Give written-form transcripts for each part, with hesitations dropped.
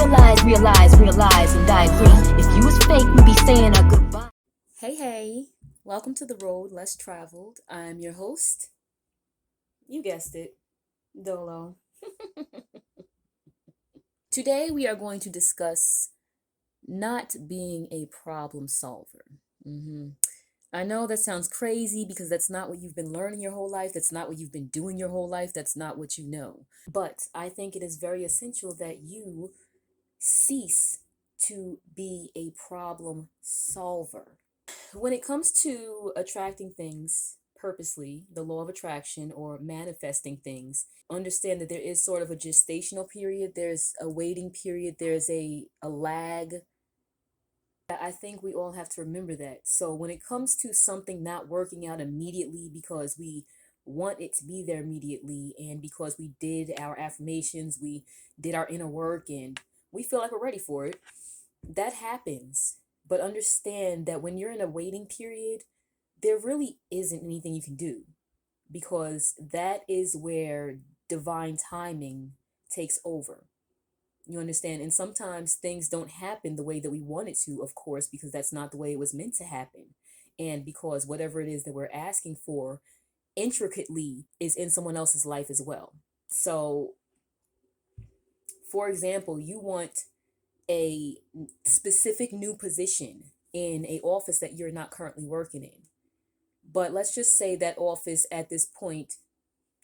realize, and I agree. If you was fake, we'd be saying our goodbye. Hey, welcome to the road less traveled. I'm your host. You guessed it, Dolo. Today we are going to discuss not being a problem solver. hmm I know that sounds crazy because that's not what you've been learning your whole life. That's not what you've been doing your whole life. That's not what you know. But I think it is very essential that you cease to be a problem solver. When it comes to attracting things purposely, the law of attraction or manifesting things, understand that there is sort of a gestational period, there's a waiting period, there's a lag. I think we all have to remember that. So when it comes to something not working out immediately because we want it to be there immediately and because we did our affirmations, we did our inner work and we feel like we're ready for it, that happens. But understand that when you're in a waiting period, there really isn't anything you can do because that is where divine timing takes over. You understand? And sometimes things don't happen the way that we want it to, of course, because that's not the way it was meant to happen. And because whatever it is that we're asking for intricately is in someone else's life as well. So, for example, you want a specific new position in a office that you're not currently working in. But let's just say that office at this point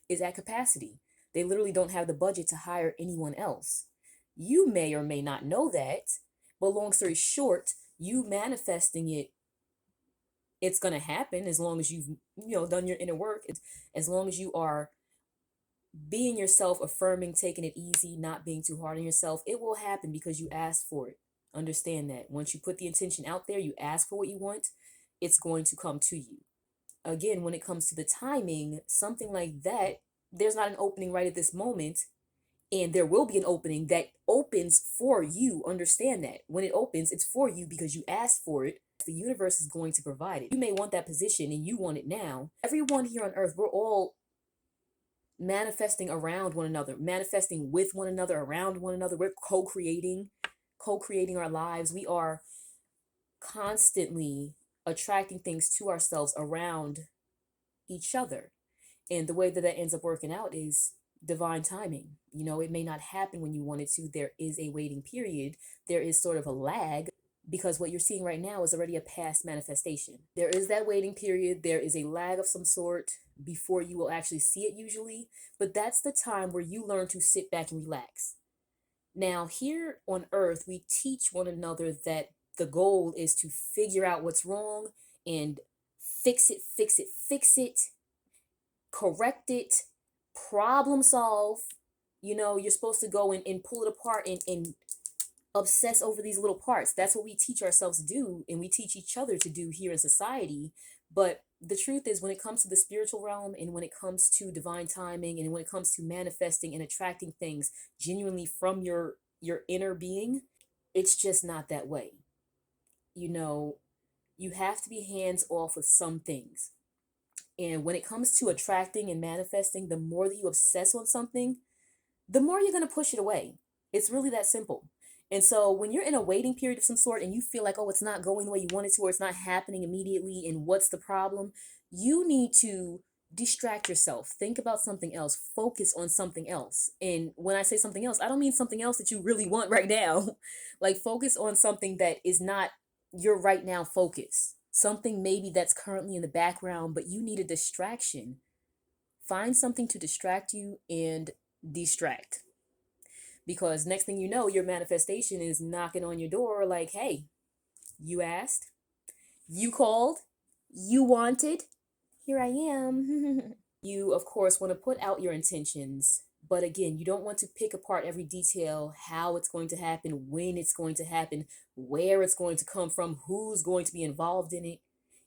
is at capacity. They literally don't have the budget to hire anyone else. You may or may not know that, but long story short, you manifesting it, it's going to happen as long as you've, done your inner work. As long as you are being yourself, affirming, taking it easy, not being too hard on yourself, it will happen because you asked for it. Understand that. Once you put the intention out there, you ask for what you want, it's going to come to you. Again, when it comes to the timing, something like that, there's not an opening right at this moment, and there will be an opening that opens for you. Understand that. When it opens, it's for you because you asked for it. The universe is going to provide it. You may want that position and you want it now. Everyone here on earth, we're all manifesting around one another, manifesting with one another, around one another. We're co-creating our lives. We are constantly attracting things to ourselves around each other. And the way that that ends up working out is divine timing. It may not happen when you want it to. There is a waiting period. There is sort of a lag because what you're seeing right now is already a past manifestation. There is that waiting period. There is a lag of some sort before you will actually see it usually. But that's the time where you learn to sit back and relax. Now, here on earth, we teach one another that the goal is to figure out what's wrong and fix it, fix it, fix it, correct it, problem solve. You're supposed to go and pull it apart and obsess over these little parts. That's what we teach ourselves to do, and we teach each other to do here in society. But the truth is, when it comes to the spiritual realm and when it comes to divine timing and when it comes to manifesting and attracting things genuinely from your inner being, it's just not that way. You know, you have to be hands off with some things. And when it comes to attracting and manifesting, the more that you obsess on something, the more you're going to push it away. It's really that simple. And so when you're in a waiting period of some sort and you feel like, oh, it's not going the way you want it to, or it's not happening immediately, and what's the problem? You need to distract yourself. Think about something else. Focus on something else. And when I say something else, I don't mean something else that you really want right now. Like, focus on something that is not your right now focus. Something maybe that's currently in the background, but you need a distraction. Find something to distract you and distract. Because next thing you know, your manifestation is knocking on your door like, hey, you asked, you called, you wanted, here I am. You, of course, want to put out your intentions. But again, you don't want to pick apart every detail, how it's going to happen, when it's going to happen, where it's going to come from, who's going to be involved in it.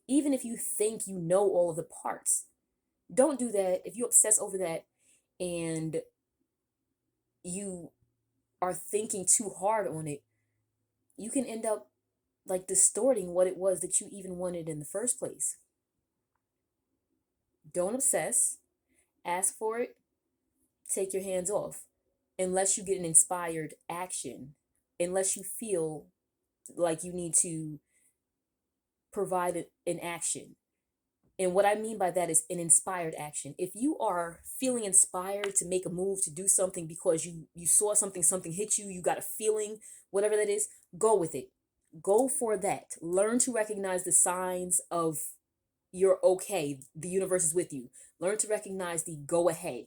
Even if you think you know all of the parts, don't do that. If you obsess over that and you are thinking too hard on it, you can end up like distorting what it was that you even wanted in the first place. Don't obsess. Ask for it. Take your hands off. Unless you get an inspired action unless you feel like you need to provide an action. And what I mean by that is an inspired action. If you are feeling inspired to make a move, to do something because you saw something hit you, you got a feeling, whatever that is, go with it. Go for that. Learn to recognize the signs of you're okay. The universe is with you. Learn to recognize the go ahead.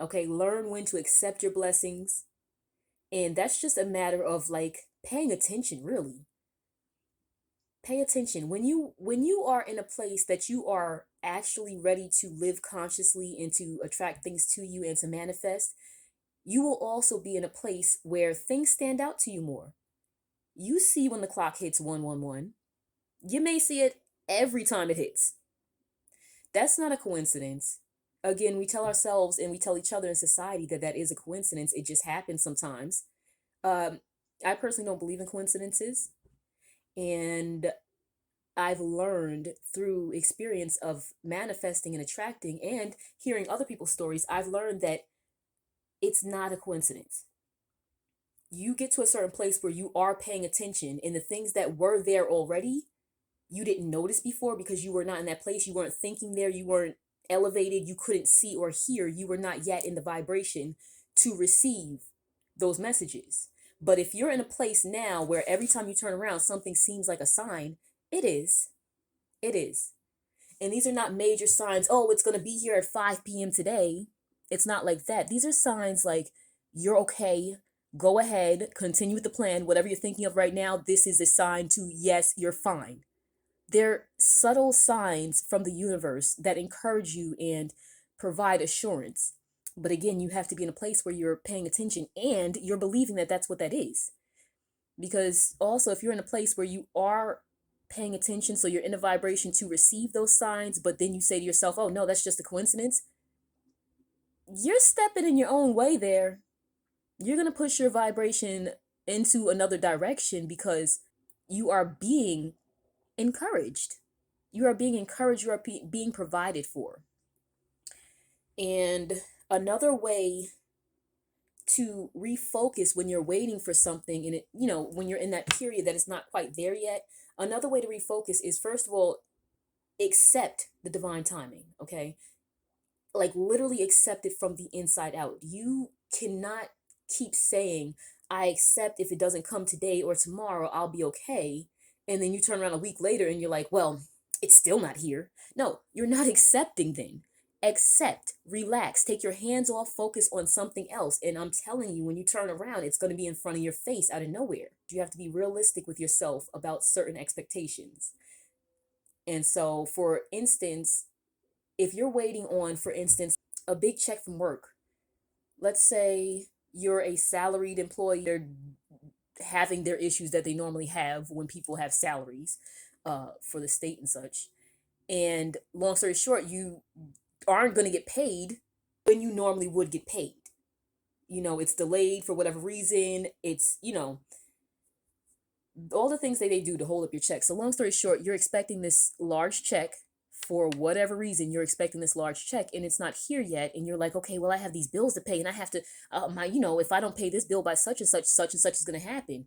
Okay, learn when to accept your blessings. And that's just a matter of like paying attention, really. Pay attention. When you are in a place that you are actually ready to live consciously and to attract things to you and to manifest, you will also be in a place where things stand out to you more. You see when the clock hits 111. You may see it every time it hits. That's not a coincidence. Again, we tell ourselves and we tell each other in society that that is a coincidence. It just happens sometimes. I personally don't believe in coincidences. And I've learned through experience of manifesting and attracting and hearing other people's stories, I've learned that it's not a coincidence. You get to a certain place where you are paying attention, and the things that were there already, you didn't notice before because you were not in that place. You weren't thinking there. You weren't elevated. You couldn't see or hear. You were not yet in the vibration to receive those messages. But if you're in a place now where every time you turn around, something seems like a sign, it is. It is. And these are not major signs, oh, it's going to be here at 5 p.m. today. It's not like that. These are signs like you're okay. Go ahead, continue with the plan. Whatever you're thinking of right now, this is a sign to yes, you're fine. They're subtle signs from the universe that encourage you and provide assurance. But again, you have to be in a place where you're paying attention and you're believing that that's what that is. Because also, if you're in a place where you are paying attention, so you're in a vibration to receive those signs, but then you say to yourself, oh no, that's just a coincidence, you're stepping in your own way there. You're going to push your vibration into another direction because you are being encouraged. You are being encouraged. You are being provided for. And another way to refocus when you're waiting for something and it, when you're in that period that is not quite there yet, another way to refocus is, first of all, accept the divine timing. Okay, like literally accept it from the inside out. You cannot keep saying, I accept if it doesn't come today or tomorrow, I'll be okay. And then you turn around a week later and you're like, well, it's still not here. No, you're not accepting then. Accept, relax, take your hands off, focus on something else. And I'm telling you, when you turn around, it's going to be in front of your face out of nowhere. You have to be realistic with yourself about certain expectations. And so, for instance, if you're waiting on, for instance, a big check from work, let's say you're a salaried employee, they're having their issues that they normally have when people have salaries for the state and such. And long story short, you aren't going to get paid when you normally would get paid. It's delayed for whatever reason. It's, all the things that they do to hold up your check. So long story short, you're expecting this large check for whatever reason. You're expecting this large check and it's not here yet. And you're like, okay, well, I have these bills to pay and I have to, if I don't pay this bill by such and such, such and such is going to happen.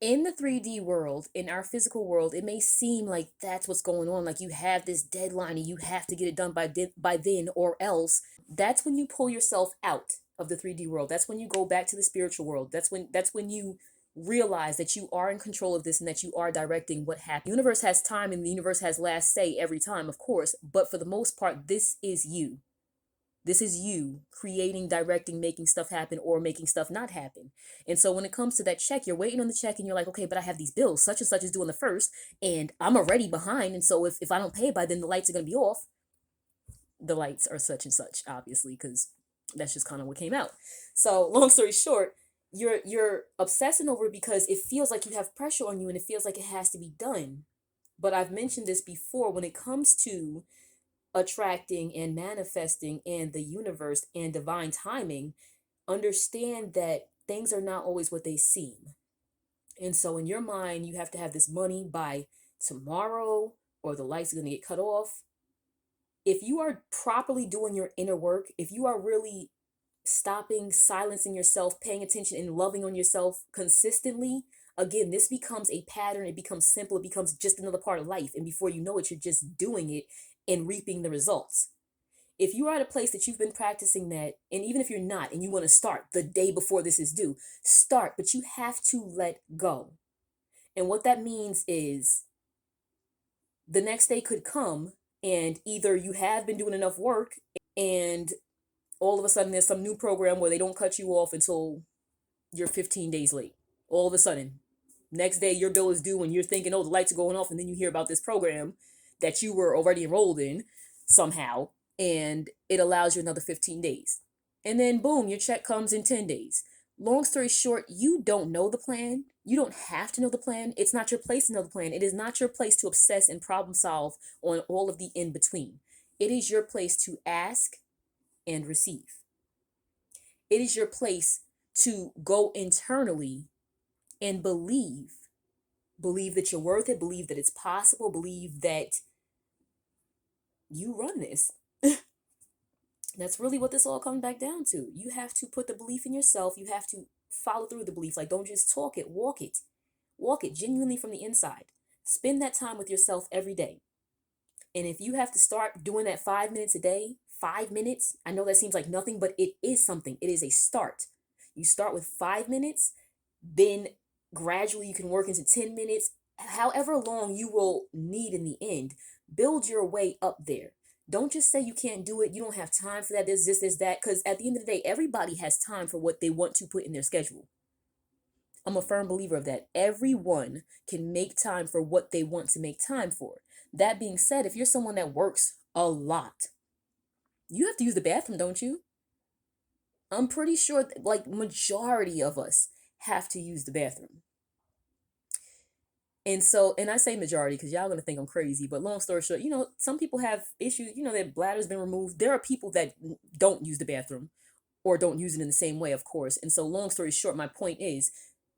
In the 3D world, in our physical world, it may seem like that's what's going on. Like you have this deadline and you have to get it done by then or else. That's when you pull yourself out of the 3D world. That's when you go back to the spiritual world. That's when you realize that you are in control of this and that you are directing what happens. The universe has time and the universe has last say every time, of course. But for the most part, this is you. This is you creating, directing, making stuff happen or making stuff not happen. And so when it comes to that check, you're waiting on the check and you're like, okay, but I have these bills. Such and such is due on the first and I'm already behind. And so if I don't pay by then, the lights are going to be off. The lights are such and such, obviously, because that's just kind of what came out. So long story short, you're obsessing over it because it feels like you have pressure on you and it feels like it has to be done. But I've mentioned this before, when it comes to attracting and manifesting and the universe and divine timing, understand that things are not always what they seem. And so in your mind, you have to have this money by tomorrow or the lights are going to get cut off. If you are properly doing your inner work, if you are really stopping, silencing yourself, paying attention, and loving on yourself consistently, again, this becomes a pattern. It becomes simple. It becomes just another part of life. And before you know it, you're just doing it and reaping the results. If you are at a place that you've been practicing that, and even if you're not, and you want to start the day before this is due, start, but you have to let go. And what that means is the next day could come, and either you have been doing enough work, and all of a sudden there's some new program where they don't cut you off until you're 15 days late. All of a sudden, next day your bill is due and you're thinking, oh, the lights are going off, and then you hear about this program that you were already enrolled in somehow, and it allows you another 15 days. And then boom, your check comes in 10 days. Long story short, you don't know the plan. You don't have to know the plan. It's not your place to know the plan. It is not your place to obsess and problem solve on all of the in between. It is your place to ask and receive. It is your place to go internally and believe that you're worth it, believe that it's possible, believe that you run this. That's really what this all comes back down to. You have to put the belief in yourself. You have to follow through with the belief. Like, don't just talk it, walk it. Walk it genuinely from the inside. Spend that time with yourself every day. And if you have to start doing that 5 minutes a day, 5 minutes, I know that seems like nothing, but it is something. It is a start. You start with 5 minutes, then gradually you can work into 10 minutes, however long you will need in the end. Build your way up there. Don't just say you can't do it. You don't have time for that. There's this, that. Because at the end of the day, everybody has time for what they want to put in their schedule. I'm a firm believer of that. Everyone can make time for what they want to make time for. That being said, if you're someone that works a lot, you have to use the bathroom, don't you? I'm pretty sure like majority of us have to use the bathroom. And so, and I say majority because y'all gonna think I'm crazy, but long story short, some people have issues, their bladder's been removed. There are people that don't use the bathroom or don't use it in the same way, of course. And so, long story short, my point is,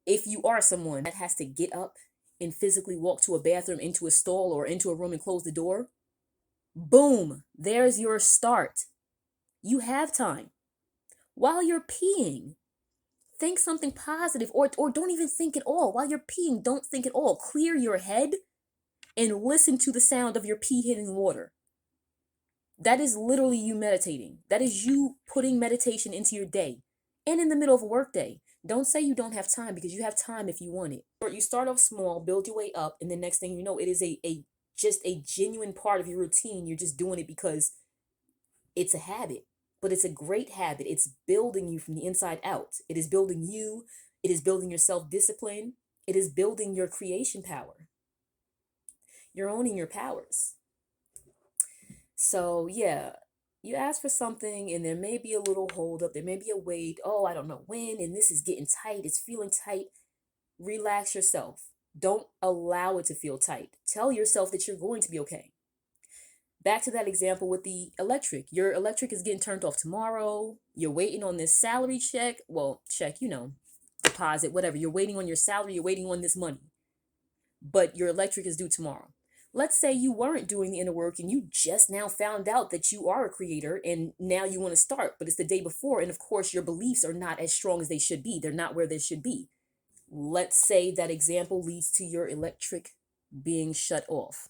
if you are someone that has to get up and physically walk to a bathroom, into a stall, or into a room and close the door, boom, there's your start. You have time. While you're peeing, think something positive, or don't even think at all. While you're peeing, don't think at all. Clear your head and listen to the sound of your pee hitting water. That is literally you meditating. That is you putting meditation into your day and in the middle of a work day. Don't say you don't have time, because you have time if you want it. Or you start off small, build your way up, and the next thing you know, it is just a genuine part of your routine. You're just doing it because it's a habit. But it's a great habit. It's building you from the inside out. It is building you. It is building your self-discipline. It is building your creation power. You're owning your powers. So yeah, you ask for something and there may be a little hold up. There may be a wait. Oh, I don't know when. And this is getting tight. It's feeling tight. Relax yourself. Don't allow it to feel tight. Tell yourself that you're going to be okay. Back to that example with the electric. Your electric is getting turned off tomorrow. You're waiting on this salary check. Well, check, deposit, whatever. You're waiting on your salary. You're waiting on this money. But your electric is due tomorrow. Let's say you weren't doing the inner work and you just now found out that you are a creator and now you want to start, but it's the day before. And of course, your beliefs are not as strong as they should be. They're not where they should be. Let's say that example leads to your electric being shut off.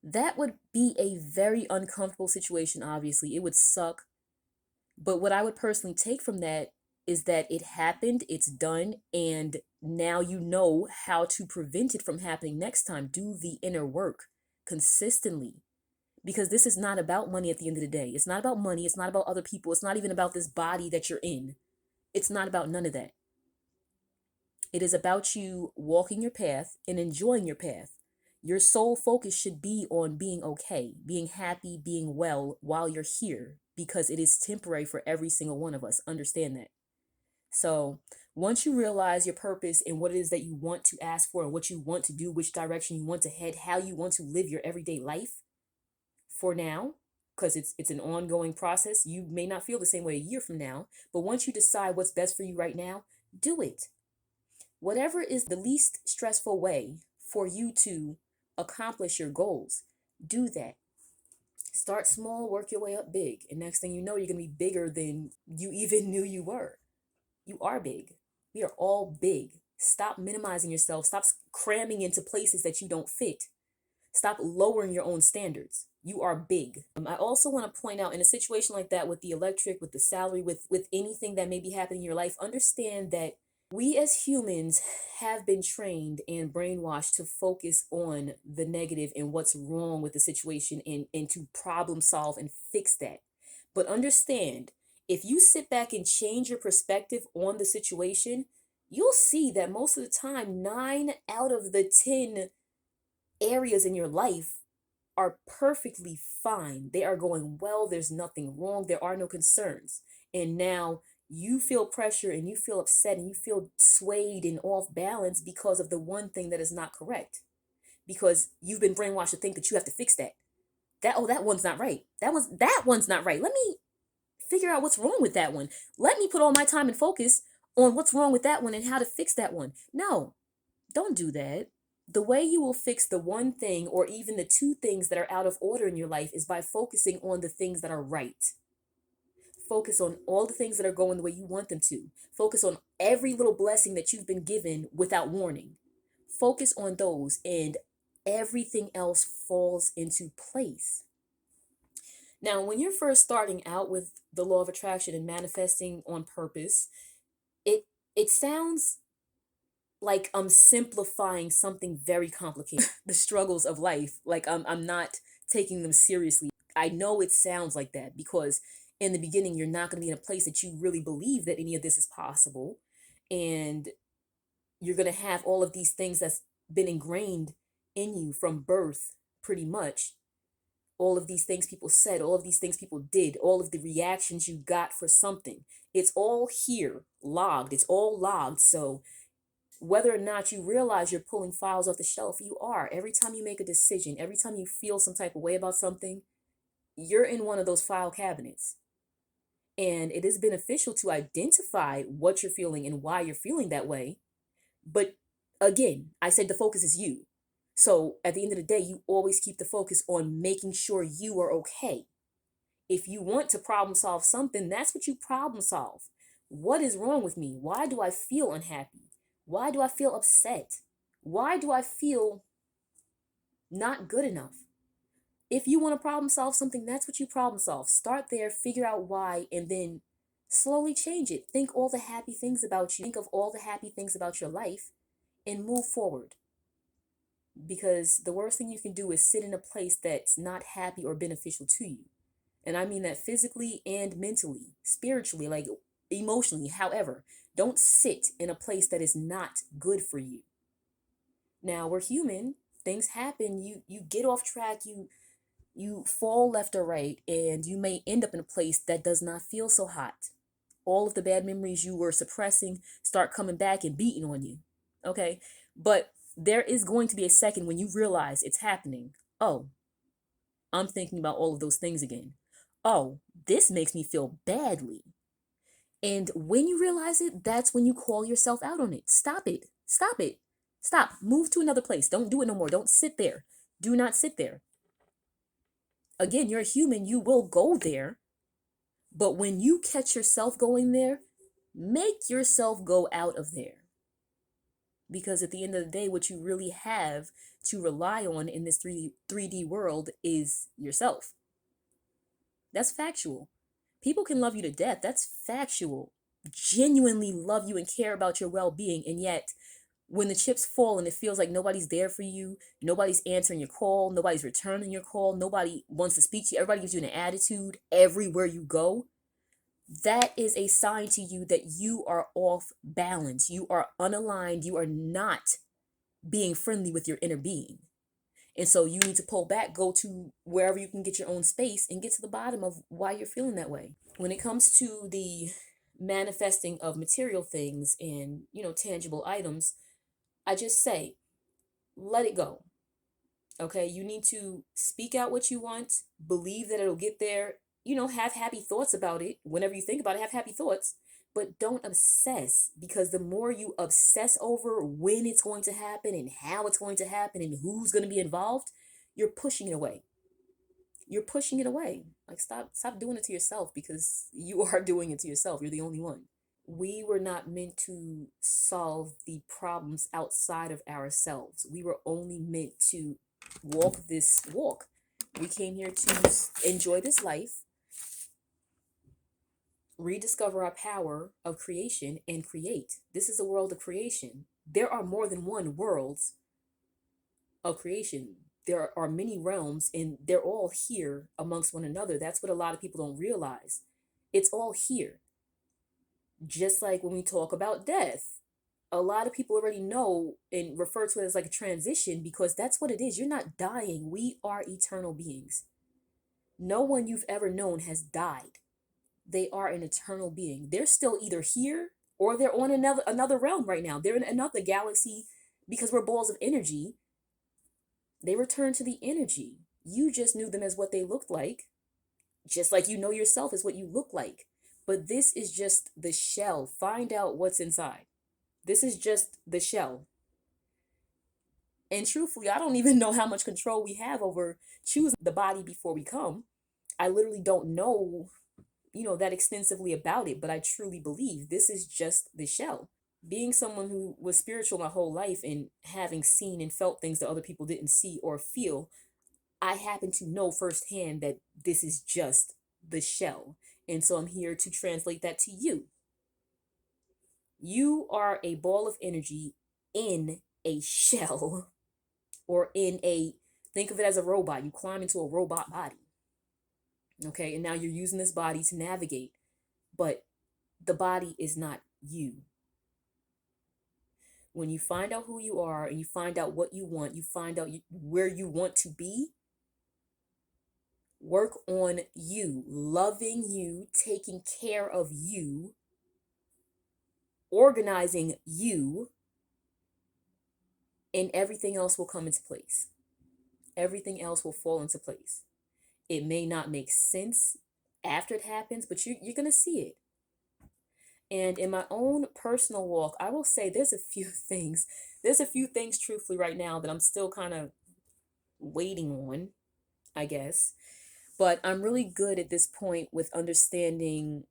That would be a very uncomfortable situation, obviously. It would suck. But what I would personally take from that is that it happened, it's done, and now you know how to prevent it from happening next time. Do the inner work consistently. Because this is not about money at the end of the day. It's not about money. It's not about other people. It's not even about this body that you're in. It's not about none of that. It is about you walking your path and enjoying your path. Your sole focus should be on being okay, being happy, being well while you're here, because it is temporary for every single one of us. Understand that. So once you realize your purpose and what it is that you want to ask for and what you want to do, which direction you want to head, how you want to live your everyday life, for now, because it's an ongoing process. You may not feel the same way a year from now, but once you decide what's best for you right now, do it. Whatever is the least stressful way for you to accomplish your goals, do that. Start small, work your way up big. And next thing you know, you're going to be bigger than you even knew you were. You are big. We are all big. Stop minimizing yourself. Stop cramming into places that you don't fit. Stop lowering your own standards. You are big. I also want to point out, in a situation like that, with the electric, with the salary, with anything that may be happening in your life, understand that we as humans have been trained and brainwashed to focus on the negative and what's wrong with the situation, and to problem solve and fix that. But understand, if you sit back and change your perspective on the situation, you'll see that most of the time, 9 out of the 10 areas in your life are perfectly fine. They are going well. There's nothing wrong. There are no concerns. And now you feel pressure and you feel upset and you feel swayed and off balance because of the one thing that is not correct. Because you've been brainwashed to think that you have to fix that. That one's not right. That one's not right. Let me figure out what's wrong with that one. Let me put all my time and focus on what's wrong with that one and how to fix that one. No, don't do that. The way you will fix the one thing or even the two things that are out of order in your life is by focusing on the things that are right. Focus on all the things that are going the way you want them to. Focus on every little blessing that you've been given without warning. Focus on those, and everything else falls into place. Now, when you're first starting out with the law of attraction and manifesting on purpose, it sounds like I'm simplifying something very complicated. The struggles of life, like I'm not taking them seriously. I know it sounds like that because in the beginning you're not going to be in a place that you really believe that any of this is possible, and you're going to have all of these things that's been ingrained in you from birth, pretty much. All of these things people said, all of these things people did, all of the reactions you got for something, it's all here logged. It's all logged. So whether or not you realize you're pulling files off the shelf, you are. Every time you make a decision, every time you feel some type of way about something, you're in one of those file cabinets. And it is beneficial to identify what you're feeling and why you're feeling that way. But again, I said the focus is you. So at the end of the day, you always keep the focus on making sure you are okay. If you want to problem solve something, that's what you problem solve. What is wrong with me? Why do I feel unhappy? Why do I feel upset? Why do I feel not good enough? If you want to problem solve something, that's what you problem solve. Start there, figure out why, and then slowly change it. Think all the happy things about you. Think of all the happy things about your life and move forward. Because the worst thing you can do is sit in a place that's not happy or beneficial to you. And I mean that physically and mentally, spiritually, like emotionally. However, don't sit in a place that is not good for you. Now, we're human. Things happen. You get off track. You fall left or right, and you may end up in a place that does not feel so hot. All of the bad memories you were suppressing start coming back and beating on you. Okay? But there is going to be a second when you realize it's happening. Oh, I'm thinking about all of those things again. Oh, this makes me feel badly. And when you realize it, that's when you call yourself out on it. Stop it. Stop it. Stop. Move to another place. Don't do it no more. Don't sit there. Do not sit there. Again, you're a human. You will go there. But when you catch yourself going there, make yourself go out of there. Because at the end of the day, what you really have to rely on in this 3D world is yourself. That's factual. People can love you to death. That's factual. Genuinely love you and care about your well-being. And yet, when the chips fall and it feels like nobody's there for you, nobody's answering your call, nobody's returning your call, nobody wants to speak to you, everybody gives you an attitude everywhere you go, that is a sign to you that you are off balance. You are unaligned. You are not being friendly with your inner being. And so you need to pull back, go to wherever you can get your own space and get to the bottom of why you're feeling that way. When it comes to the manifesting of material things and, tangible items, I just say, let it go. Okay, you need to speak out what you want, believe that it'll get there, have happy thoughts about it. Whenever you think about it, have happy thoughts, but don't obsess, because the more you obsess over when it's going to happen and how it's going to happen and who's going to be involved, you're pushing it away. you're pushing it away. Like stop doing it to yourself, because you are doing it to yourself. You're the only one. We were not meant to solve the problems outside of ourselves. We were only meant to walk this walk. We came here to enjoy this life, rediscover our power of creation, and create. This is a world of creation. There are more than one worlds of creation. There are many realms, and they're all here amongst one another. That's what a lot of people don't realize. It's all here. Just like when we talk about death, a lot of people already know and refer to it as like a transition, because that's what it is. You're not dying. We are eternal beings. No one you've ever known has died. They are an eternal being. They're still either here or they're on another realm right now. They're in another galaxy, because we're balls of energy. They return to the energy. You just knew them as what they looked like, just like you know yourself as what you look like. But this is just the shell. Find out what's inside. This is just the shell. And truthfully, I don't even know how much control we have over choosing the body before we come. I literally don't know, that extensively about it, but I truly believe this is just the shell. Being someone who was spiritual my whole life and having seen and felt things that other people didn't see or feel, I happen to know firsthand that this is just the shell. And so I'm here to translate that to you. You are a ball of energy in a shell, or think of it as a robot. You climb into a robot body. Okay, and now you're using this body to navigate, but the body is not you. When you find out who you are and you find out what you want, you find out where you want to be, work on you, loving you, taking care of you, organizing you, and everything else will come into place. Everything else will fall into place. It may not make sense after it happens, but you're going to see it. And in my own personal walk, I will say there's a few things. There's a few things, truthfully, right now that I'm still kind of waiting on, I guess. But I'm really good at this point with understanding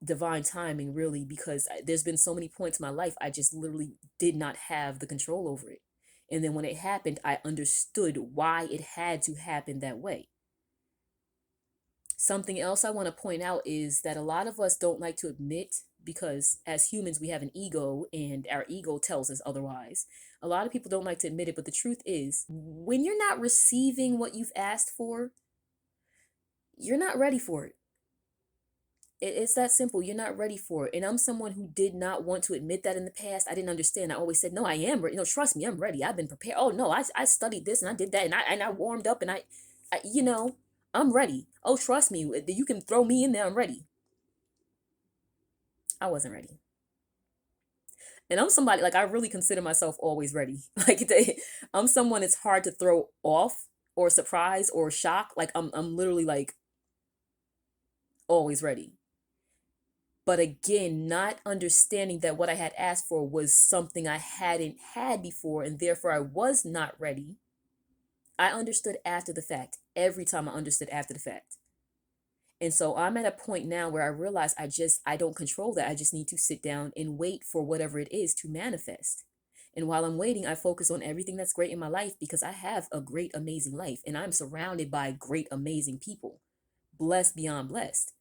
divine timing, really, because there's been so many points in my life I just literally did not have the control over it. And then when it happened, I understood why it had to happen that way. Something else I want to point out is that a lot of us don't like to admit, because as humans, we have an ego and our ego tells us otherwise. A lot of people don't like to admit it, but the truth is, when you're not receiving what you've asked for, you're not ready for it. It's that simple. You're not ready for it. And I'm someone who did not want to admit that in the past. I didn't understand. I always said, no, I am ready. Trust me, I'm ready. I've been prepared. Oh, no, I studied this and I did that. And I warmed up and I'm ready. Oh, trust me. You can throw me in there. I'm ready. I wasn't ready. And I'm somebody, like, I really consider myself always ready. I'm someone it's hard to throw off or surprise or shock. Like, I'm literally, like, always ready. But again, not understanding that what I had asked for was something I hadn't had before, and therefore I was not ready. I understood after the fact. Every time I understood after the fact. And so I'm at a point now where I realize I don't control that. I just need to sit down and wait for whatever it is to manifest. And while I'm waiting, I focus on everything that's great in my life, because I have a great, amazing life, and I'm surrounded by great, amazing people. Blessed beyond blessed.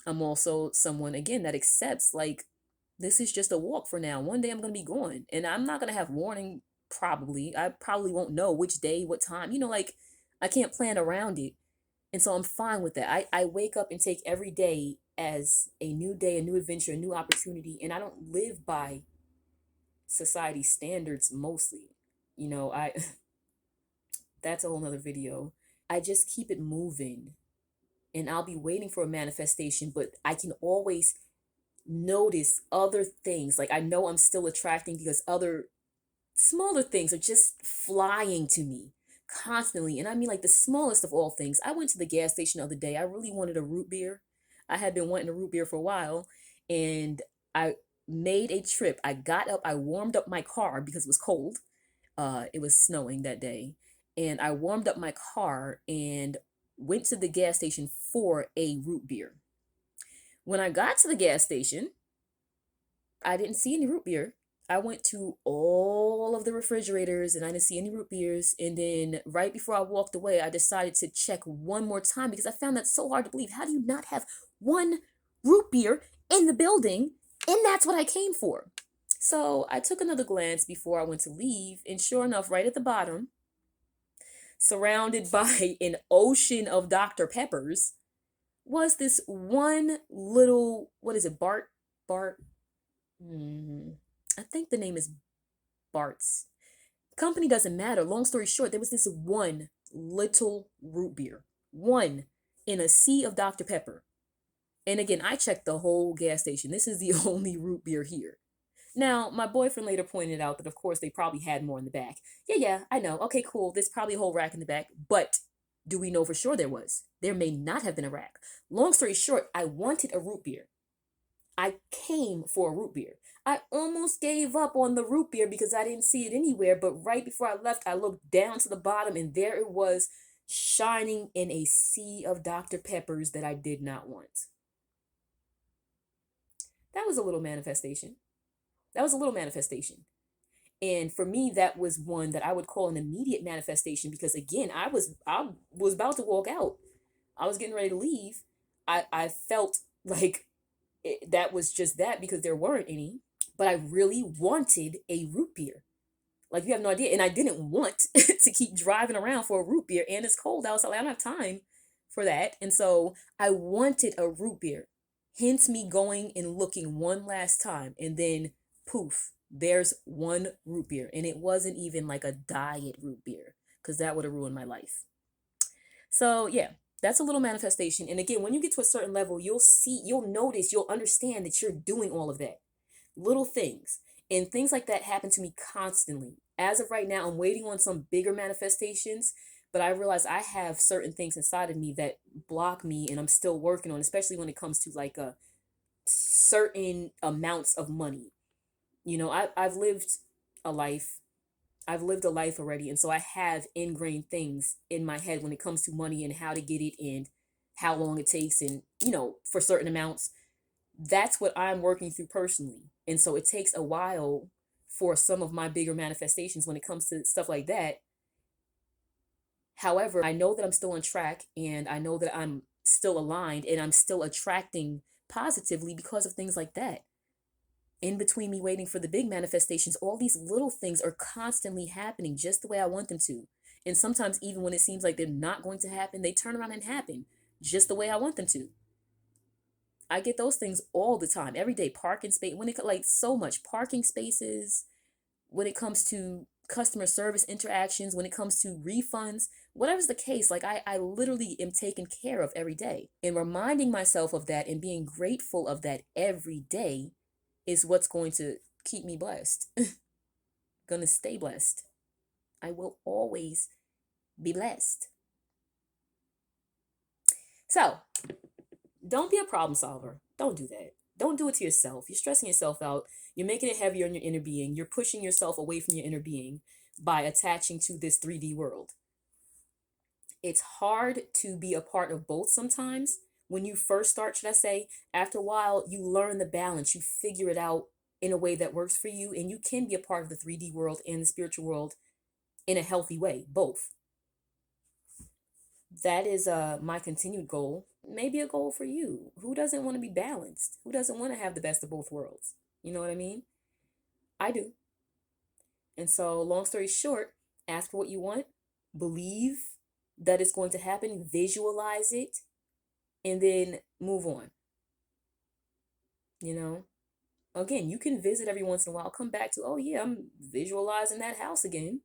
I'm also someone, again, that accepts, like, this is just a walk for now. One day I'm going to be gone, and I'm not going to have warning, probably. I probably won't know which day, what time, like, I can't plan around it. And so I'm fine with that. I wake up and take every day as a new day, a new adventure, a new opportunity. And I don't live by society standards mostly. I that's a whole nother video. I just keep it moving, and I'll be waiting for a manifestation, but I can always notice other things. Like, I know I'm still attracting because other smaller things are just flying to me constantly. And I mean, like, the smallest of all things. I went to the gas station the other day. I really wanted a root beer. I had been wanting a root beer for a while, and I made a trip. I got up, I warmed up my car because it was cold. It was snowing that day. And I warmed up my car, and went to the gas station for a root beer. When I got to the gas station, I didn't see any root beer. I went to all of the refrigerators and I didn't see any root beers. And then right before I walked away, I decided to check one more time because I found that so hard to believe. How do you not have one root beer in the building? And that's what I came for. So I took another glance before I went to leave. And sure enough, right at the bottom, surrounded by an ocean of Dr. Peppers, was this one little, what is it, Bart? I think the name is Bart's. Company doesn't matter. Long story short, there was this one little root beer. One in a sea of Dr. Pepper. And again, I checked the whole gas station. This is the only root beer here. Now, my boyfriend later pointed out that, of course, they probably had more in the back. Yeah, I know. Okay, cool. There's probably a whole rack in the back. But do we know for sure there was? There may not have been a rack. Long story short, I wanted a root beer. I came for a root beer. I almost gave up on the root beer because I didn't see it anywhere. But right before I left, I looked down to the bottom and there it was, shining in a sea of Dr. Peppers that I did not want. That was a little manifestation. And for me, that was one that I would call an immediate manifestation because again, I was about to walk out. I was getting ready to leave. I felt like that was just that because there weren't any, but I really wanted a root beer. Like you have no idea. And I didn't want to keep driving around for a root beer and it's cold outside. Like, I don't have time for that. And so I wanted a root beer. Hence me going and looking one last time and then poof, there's one root beer. And it wasn't even like a diet root beer because that would have ruined my life. So yeah, that's a little manifestation. And again, when you get to a certain level, you'll notice, you'll understand that you're doing all of that. Little things. And things like that happen to me constantly. As of right now, I'm waiting on some bigger manifestations, but I realize I have certain things inside of me that block me and I'm still working on, especially when it comes to like a certain amounts of money. You know, I've lived a life. I've lived a life already. And so I have ingrained things in my head when it comes to money and how to get it and how long it takes and, you know, for certain amounts. That's what I'm working through personally. And so it takes a while for some of my bigger manifestations when it comes to stuff like that. However, I know that I'm still on track and I know that I'm still aligned and I'm still attracting positively because of things like that. In between me waiting for the big manifestations, all these little things are constantly happening just the way I want them to. And sometimes even when it seems like they're not going to happen, they turn around and happen just the way I want them to. I get those things all the time, every day. Parking space, when it like so much parking spaces, when it comes to customer service interactions, when it comes to refunds, whatever's the case, like I literally am taken care of every day. And reminding myself of that and being grateful of that every day is what's going to keep me blessed. Gonna stay blessed. I will always be blessed. So, don't be a problem solver. Don't do that. Don't do it to yourself. You're stressing yourself out. You're making it heavier on your inner being. You're pushing yourself away from your inner being by attaching to this 3D world. It's hard to be a part of both sometimes. When you first start, should I say, after a while, you learn the balance. You figure it out in a way that works for you. And you can be a part of the 3D world and the spiritual world in a healthy way, both. That is my continued goal. Maybe a goal for you. Who doesn't want to be balanced? Who doesn't want to have the best of both worlds? You know what I mean? I do. And so, long story short, ask for what you want, believe that it's going to happen, visualize it, and then move on. You know? Again, you can visit every once in a while, come back to, oh yeah, I'm visualizing that house again.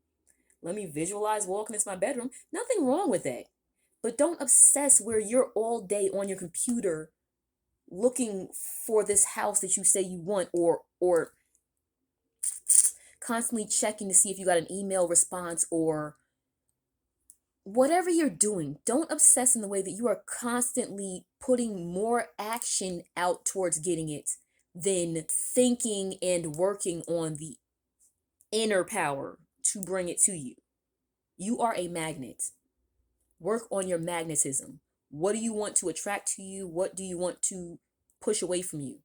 Let me visualize walking into my bedroom. Nothing wrong with that. But don't obsess where you're all day on your computer looking for this house that you say you want, or constantly checking to see if you got an email response or whatever you're doing. Don't obsess in the way that you are constantly putting more action out towards getting it than thinking and working on the inner power to bring it to you. You are a magnet. Work on your magnetism. What do you want to attract to you? What do you want to push away from you?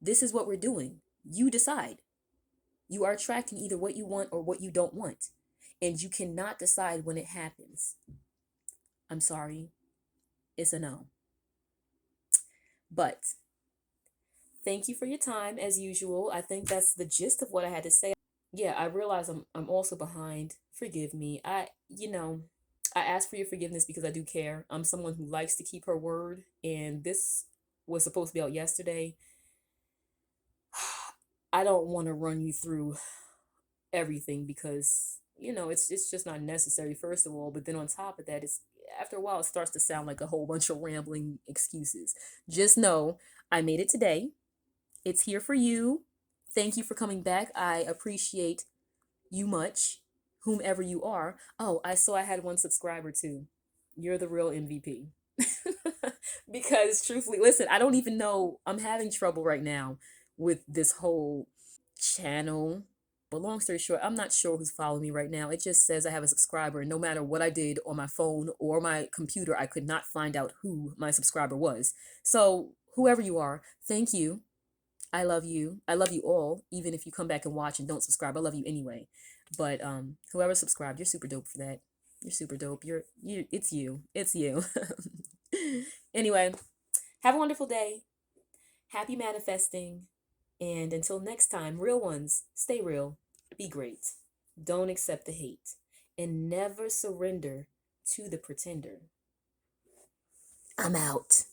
This is what we're doing. You decide. You are attracting either what you want or what you don't want. And you cannot decide when it happens. I'm sorry. It's a no. But thank you for your time as usual. I think that's the gist of what I had to say. Yeah, I realize I'm also behind. Forgive me. I ask for your forgiveness because I do care. I'm someone who likes to keep her word, and this was supposed to be out yesterday. I don't want to run you through everything because it's just not necessary, first of all. But then on top of that, it's after a while it starts to sound like a whole bunch of rambling excuses. Just know I made it today. It's here for you. Thank you for coming back. I appreciate you much, whomever you are. Oh, I saw I had one subscriber too. You're the real MVP. Because truthfully, listen, I don't even know. I'm having trouble right now with this whole channel. But long story short, I'm not sure who's following me right now. It just says I have a subscriber, and no matter what I did on my phone or my computer, I could not find out who my subscriber was. So, whoever you are, thank you. I love you. I love you all, even if you come back and watch and don't subscribe. I love you anyway. But whoever subscribed, you're super dope for that. You're super dope. It's you. It's you. Anyway, have a wonderful day. Happy manifesting. And until next time, real ones, stay real. Be great. Don't accept the hate. And never surrender to the pretender. I'm out.